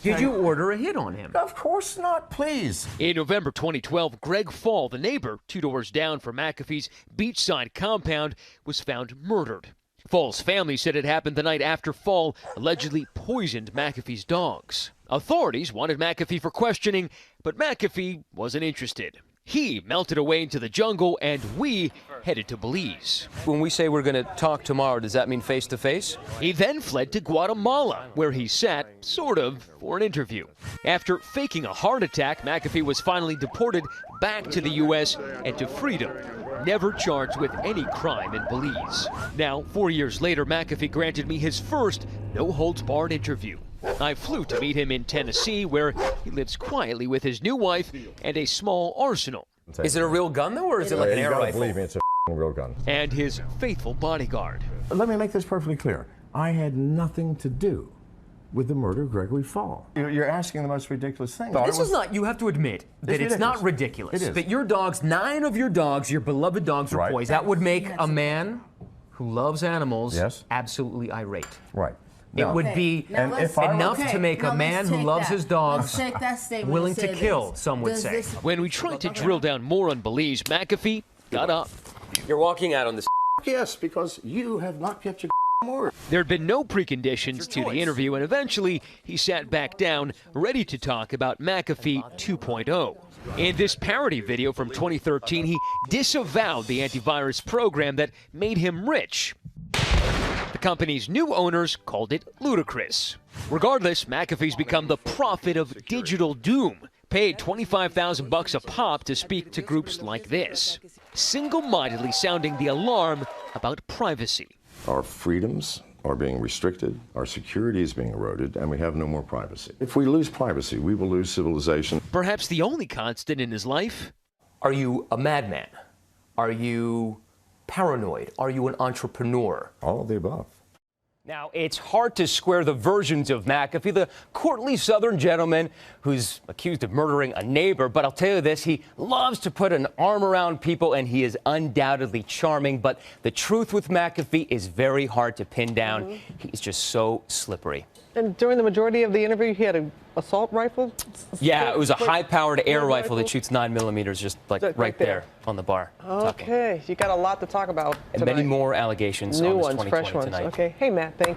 Did you order a hit on him? Of course not, please. In November 2012, Greg Fall, the neighbor 2 doors down from McAfee's beachside compound, was found murdered. Fall's family said it happened the night after Fall allegedly poisoned McAfee's dogs. Authorities wanted McAfee for questioning, but McAfee wasn't interested. He melted away into the jungle, and we headed to Belize. When we say we're going to talk tomorrow, does that mean face-to-face? He then fled to Guatemala, where he sat, sort of, for an interview. After faking a heart attack, McAfee was finally deported back to the U.S. and to freedom, never charged with any crime in Belize. Now, 4 years later, McAfee granted me his first no-holds-barred interview. I flew to meet him in Tennessee, where he lives quietly with his new wife and a small arsenal. Is it a real gun, though, or is it like an air rifle? Believe me, it's a real gun. And his faithful bodyguard. Let me make this perfectly clear. I had nothing to do with the murder of Gregory Fall. You're asking the most ridiculous thing. This is not, you have to admit that it's not ridiculous. It is. That your dogs, 9 of your dogs, your beloved dogs, are poisoned. That would make a man who loves animals absolutely irate. Right. It would be enough to make a man who loves his dogs willing to kill, some would say. When we tried to drill down more on Belize, McAfee got up. You're walking out on this. Yes, because you have not kept your word. There had been no preconditions to the interview, and eventually he sat back down, ready to talk about McAfee 2.0. In this parody video from 2013, he disavowed the antivirus program that made him rich. The company's new owners called it ludicrous. Regardless, McAfee's become the prophet of digital doom, paid $25,000 a pop to speak to groups like this, single-mindedly sounding the alarm about privacy. Our freedoms are being restricted, our security is being eroded, and we have no more privacy. If we lose privacy, we will lose civilization. Perhaps the only constant in his life. Are you a madman? Are you paranoid? Are you an entrepreneur? All of the above. Now, it's hard to square the versions of McAfee, the courtly Southern gentleman who's accused of murdering a neighbor. But I'll tell you this, he loves to put an arm around people, and he is undoubtedly charming. But the truth with McAfee is very hard to pin down. He's just so slippery. And during the majority of the interview, he had an assault rifle? Yeah, it was a high-powered air rifle that shoots 9mm, just like right there on the bar. Okay, you got a lot to talk about tonight. And many more allegations New on this ones, 2020 fresh ones. tonight. Okay, hey Matt, thank you.